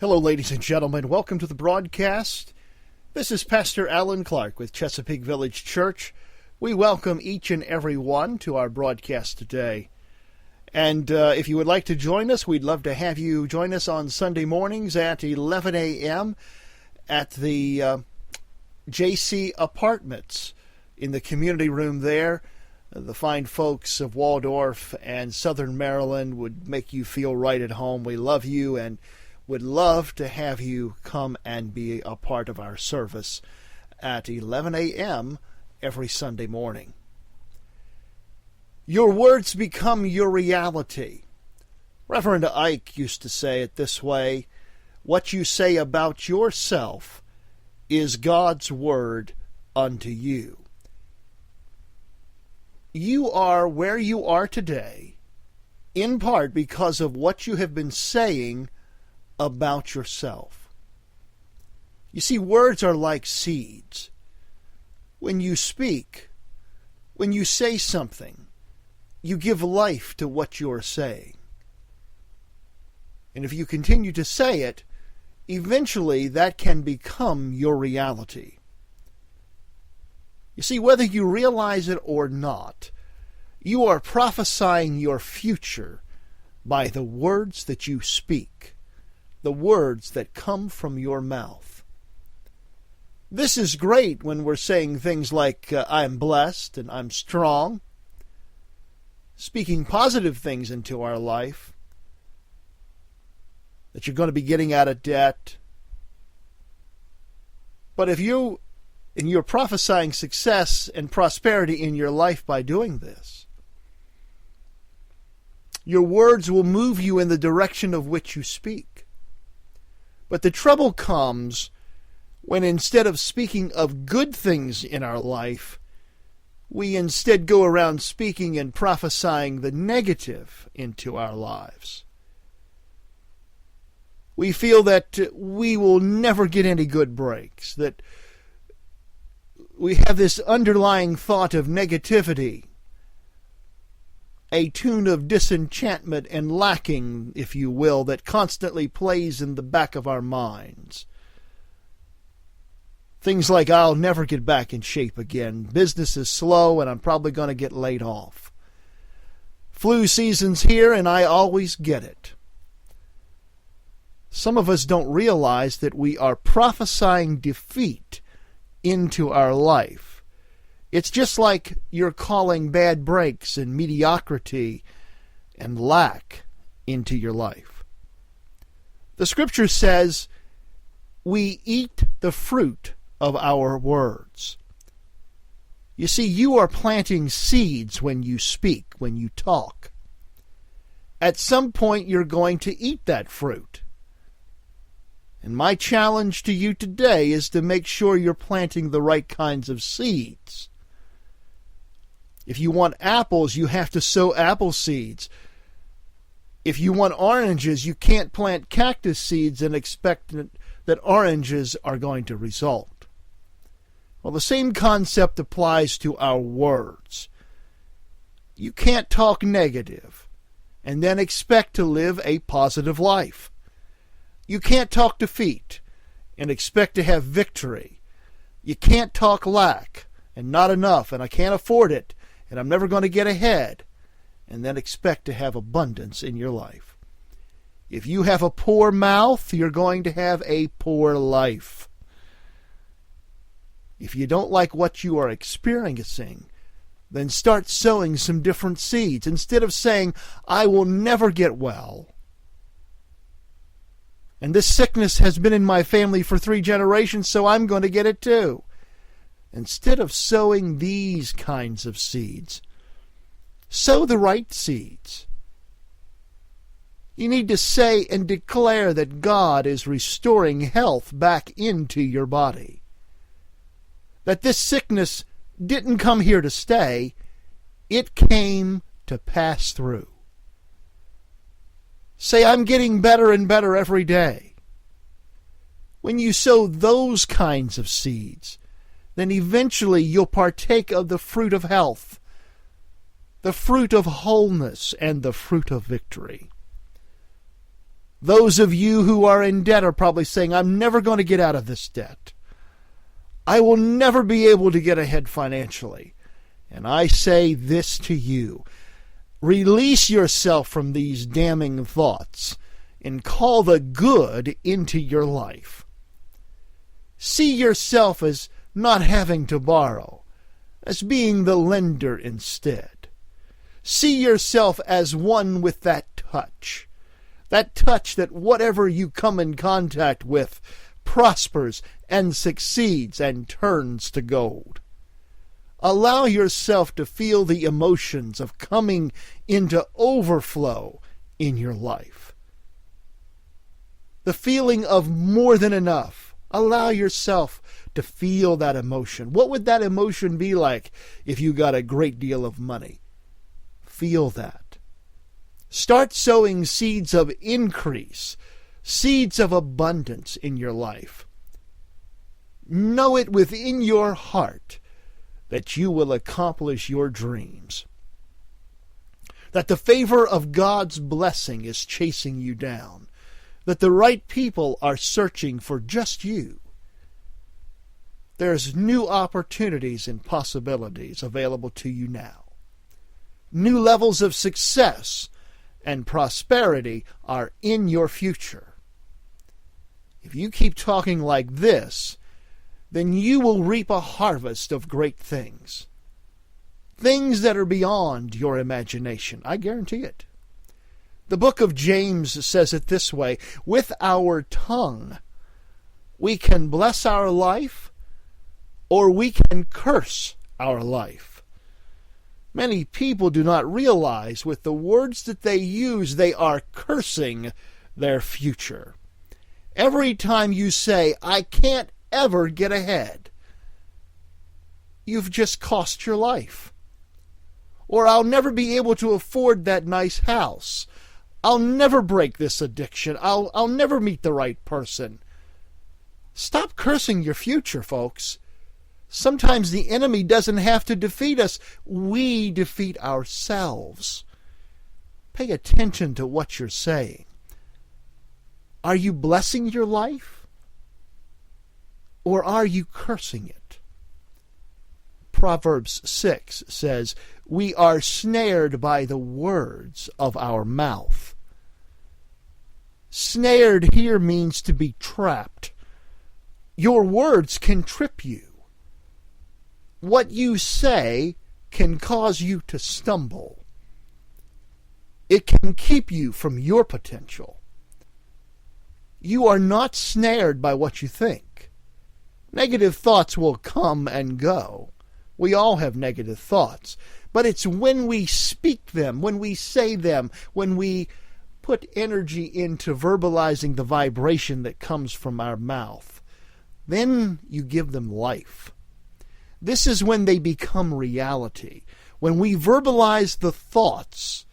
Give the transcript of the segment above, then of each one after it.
Hello, ladies and gentlemen. Welcome to the broadcast. This is Pastor Alan Clark with Chesapeake Village Church. We welcome each and every one to our broadcast today. And if you would like to join us, we'd love to have you join us on Sunday mornings at 11 a.m. at the JC Apartments in the community room there. The fine folks of Waldorf and Southern Maryland would make you feel right at home. We love you and would love to have you come and be a part of our service at 11 a.m. every Sunday morning. Your words become your reality. Reverend Ike used to say it this way: what you say about yourself is God's word unto you. You are where you are today, in part because of what you have been saying about yourself. You see, words are like seeds. When you speak, when you say something, you give life to what you're saying. And if you continue to say it, eventually that can become your reality. You see, whether you realize it or not, you are prophesying your future by the words that you speak, the words that come from your mouth. This is great when we're saying things like, I'm blessed and I'm strong, speaking positive things into our life, that you're going to be getting out of debt. But if you're prophesying success and prosperity in your life by doing this, your words will move you in the direction of which you speak. But the trouble comes when instead of speaking of good things in our life, we instead go around speaking and prophesying the negative into our lives. We feel that we will never get any good breaks, that we have this underlying thought of negativity, a tune of disenchantment and lacking, if you will, that constantly plays in the back of our minds. Things like, I'll never get back in shape again. Business is slow and I'm probably going to get laid off. Flu season's here and I always get it. Some of us don't realize that we are prophesying defeat into our life. It's just like you're calling bad breaks and mediocrity and lack into your life. The scripture says we eat the fruit of our words. You see, you are planting seeds when you speak, when you talk. At some point, you're going to eat that fruit. And my challenge to you today is to make sure you're planting the right kinds of seeds. If you want apples, you have to sow apple seeds. If you want oranges, you can't plant cactus seeds and expect that oranges are going to result. Well, the same concept applies to our words. You can't talk negative and then expect to live a positive life. You can't talk defeat and expect to have victory. You can't talk lack and not enough and I can't afford it and I'm never going to get ahead and then expect to have abundance in your life. If you have a poor mouth, you're going to have a poor life. If you don't like what you are experiencing, then start sowing some different seeds. Instead of saying, I will never get well, and this sickness has been in my family for 3 generations, so I'm going to get it too. Instead of sowing these kinds of seeds, sow the right seeds. You need to say and declare that God is restoring health back into your body. That this sickness didn't come here to stay, it came to pass through. Say, I'm getting better and better every day. When you sow those kinds of seeds, then eventually you'll partake of the fruit of health, the fruit of wholeness, and the fruit of victory. Those of you who are in debt are probably saying, I'm never going to get out of this debt. I will never be able to get ahead financially. And I say this to you. Release yourself from these damning thoughts and call the good into your life. See yourself as not having to borrow, as being the lender instead. See yourself as one with that touch that whatever you come in contact with prospers and succeeds and turns to gold. Allow yourself to feel the emotions of coming into overflow in your life. The feeling of more than enough. Allow yourself to feel that emotion. What would that emotion be like if you got a great deal of money? Feel that. Start sowing seeds of increase, seeds of abundance in your life. Know it within your heart that you will accomplish your dreams. That the favor of God's blessing is chasing you down. That the right people are searching for just you. There's new opportunities and possibilities available to you now. New levels of success and prosperity are in your future. If you keep talking like this, then you will reap a harvest of great things. Things that are beyond your imagination. I guarantee it. The book of James says it this way, with our tongue we can bless our life or we can curse our life. Many people do not realize with the words that they use, they are cursing their future. Every time you say, I can't ever get ahead, you've just cost your life. Or I'll never be able to afford that nice house. I'll never break this addiction. I'll never meet the right person. Stop cursing your future, folks. Sometimes the enemy doesn't have to defeat us. We defeat ourselves. Pay attention to what you're saying. Are you blessing your life? Or are you cursing it? Proverbs 6 says, we are snared by the words of our mouth. Snared here means to be trapped. Your words can trip you. What you say can cause you to stumble. It can keep you from your potential. You are not snared by what you think. Negative thoughts will come and go. We all have negative thoughts. But it's when we speak them, when we say them, when we put energy into verbalizing the vibration that comes from our mouth, then you give them life. This is when they become reality. When we verbalize the thoughts,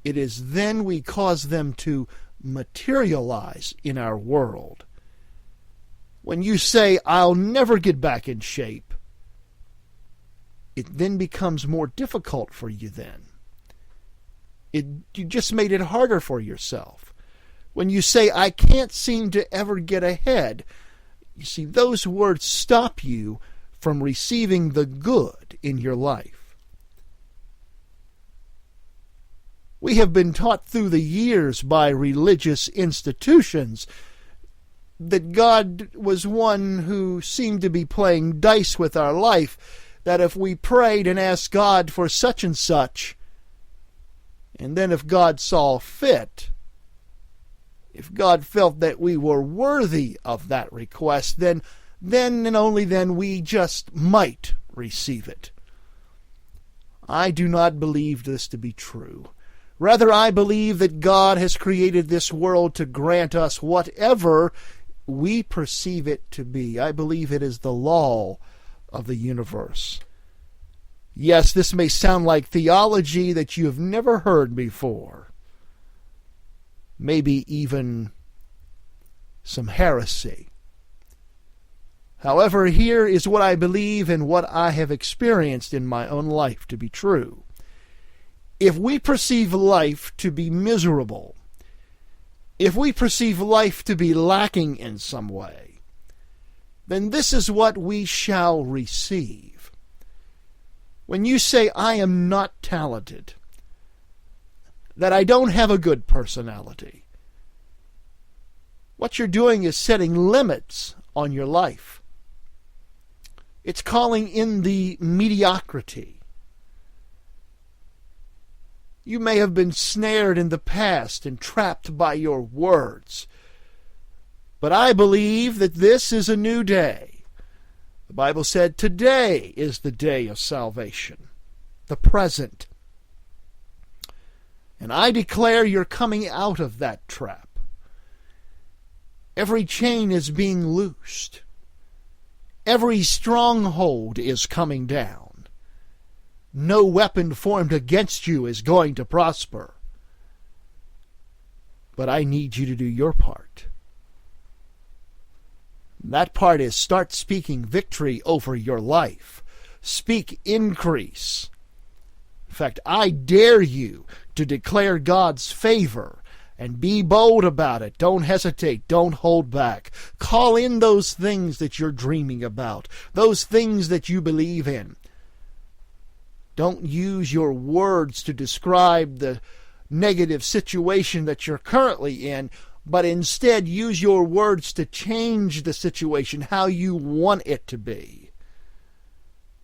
it is then we cause them to materialize in our world. When you say, I'll never get back in shape, it then becomes more difficult for you then. You just made it harder for yourself. When you say, I can't seem to ever get ahead, you see, those words stop you from receiving the good in your life. We have been taught through the years by religious institutions that God was one who seemed to be playing dice with our life, that if we prayed and asked God for such and such, and then if God saw fit, if God felt that we were worthy of that request, then and only then we just might receive it. I do not believe this to be true. Rather, I believe that God has created this world to grant us whatever we perceive it to be. I believe it is the law of the universe. Yes, this may sound like theology that you have never heard before. Maybe even some heresy. However, here is what I believe and what I have experienced in my own life to be true. If we perceive life to be miserable, if we perceive life to be lacking in some way, then this is what we shall receive. When you say, I am not talented, that I don't have a good personality, what you're doing is setting limits on your life. It's calling in the mediocrity. You may have been snared in the past and trapped by your words. But I believe that this is a new day. The Bible said today is the day of salvation, the present. And I declare you're coming out of that trap. Every chain is being loosed. Every stronghold is coming down. No weapon formed against you is going to prosper. But I need you to do your part. That part is start speaking victory over your life. Speak increase. In fact, I dare you to declare God's favor and be bold about it. Don't hesitate. Don't hold back. Call in those things that you're dreaming about, those things that you believe in. Don't use your words to describe the negative situation that you're currently in, but instead use your words to change the situation how you want it to be.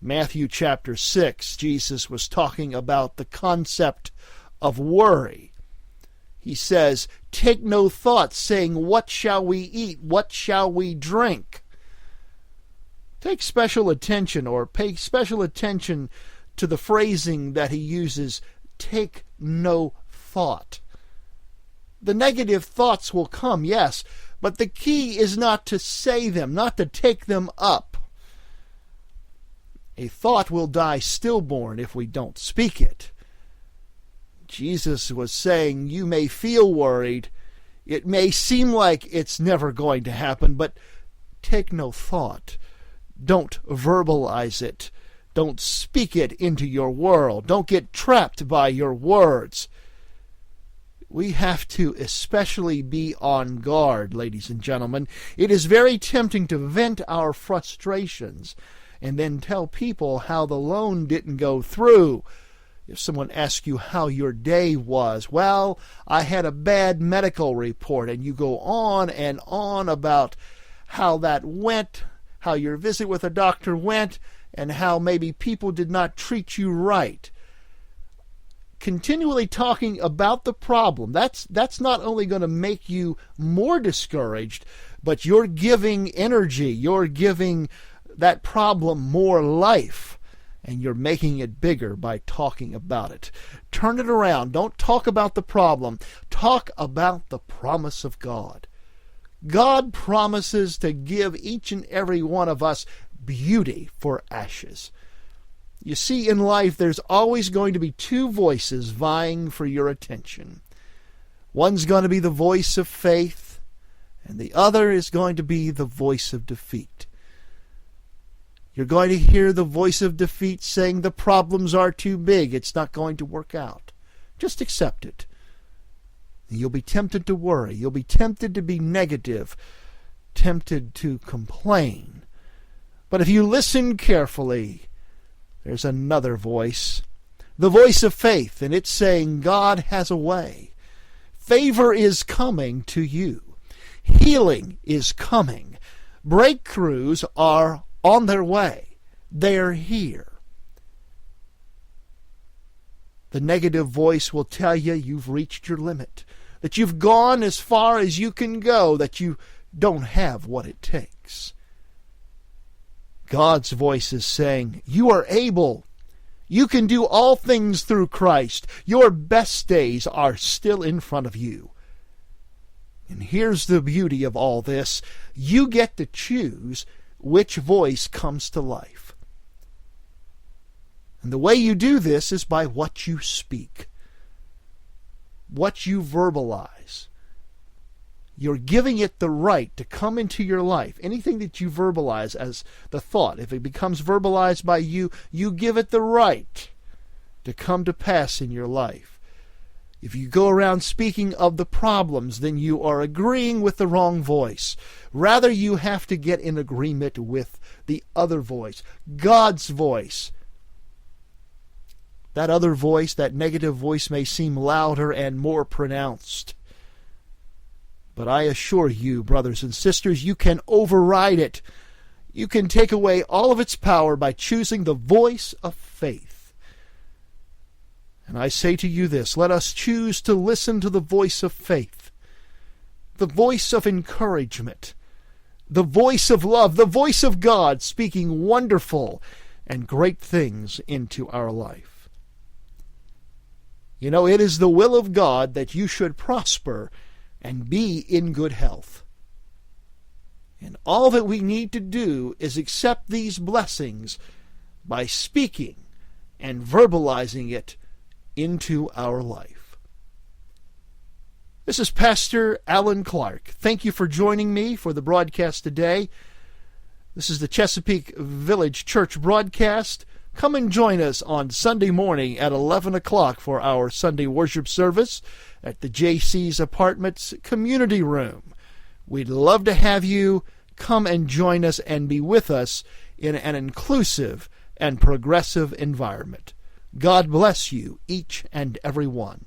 Matthew chapter 6, Jesus was talking about the concept of worry. He says, take no thought, saying, what shall we eat? What shall we drink? Take special attention, or pay special attention to the phrasing that he uses, take no thought. The negative thoughts will come, yes, but the key is not to say them, not to take them up. A thought will die stillborn if we don't speak it. Jesus was saying, you may feel worried. It may seem like it's never going to happen, but take no thought. Don't verbalize it. Don't speak it into your world. Don't get trapped by your words. We have to especially be on guard, ladies and gentlemen. It is very tempting to vent our frustrations and then tell people how the loan didn't go through. If someone asks you how your day was, well, I had a bad medical report, and you go on and on about how that went, how your visit with a doctor went, and how maybe people did not treat you right. Continually talking about the problem, that's not only going to make you more discouraged, but you're giving energy, you're giving that problem more life. And you're making it bigger by talking about it. Turn it around. Don't talk about the problem. Talk about the promise of God. God promises to give each and every one of us beauty for ashes. You see, in life, there's always going to be two voices vying for your attention. One's going to be the voice of faith, and the other is going to be the voice of defeat. You're going to hear the voice of defeat saying the problems are too big. It's not going to work out. Just accept it. You'll be tempted to worry. You'll be tempted to be negative, tempted to complain. But if you listen carefully, there's another voice, the voice of faith, and it's saying God has a way. Favor is coming to you. Healing is coming. Breakthroughs are on their way. They're here. The negative voice will tell you you've reached your limit, that you've gone as far as you can go, that you don't have what it takes. God's voice is saying, you are able. You can do all things through Christ. Your best days are still in front of you. And here's the beauty of all this. You get to choose which voice comes to life. And the way you do this is by what you speak, what you verbalize. You're giving it the right to come into your life. Anything that you verbalize as the thought, if it becomes verbalized by you, you give it the right to come to pass in your life. If you go around speaking of the problems, then you are agreeing with the wrong voice. Rather, you have to get in agreement with the other voice, God's voice. That other voice, that negative voice, may seem louder and more pronounced. But I assure you, brothers and sisters, you can override it. You can take away all of its power by choosing the voice of faith. And I say to you this, let us choose to listen to the voice of faith, the voice of encouragement, the voice of love, the voice of God speaking wonderful and great things into our life. You know, it is the will of God that you should prosper and be in good health. And all that we need to do is accept these blessings by speaking and verbalizing it into our life. This is Pastor Alan Clark. Thank you for joining me for the broadcast today. This is the Chesapeake Village Church broadcast. Come and join us on Sunday morning at 11 o'clock for our Sunday worship service at the JC's Apartments Community Room. We'd love to have you come and join us and be with us in an inclusive and progressive environment. God bless you, each and every one.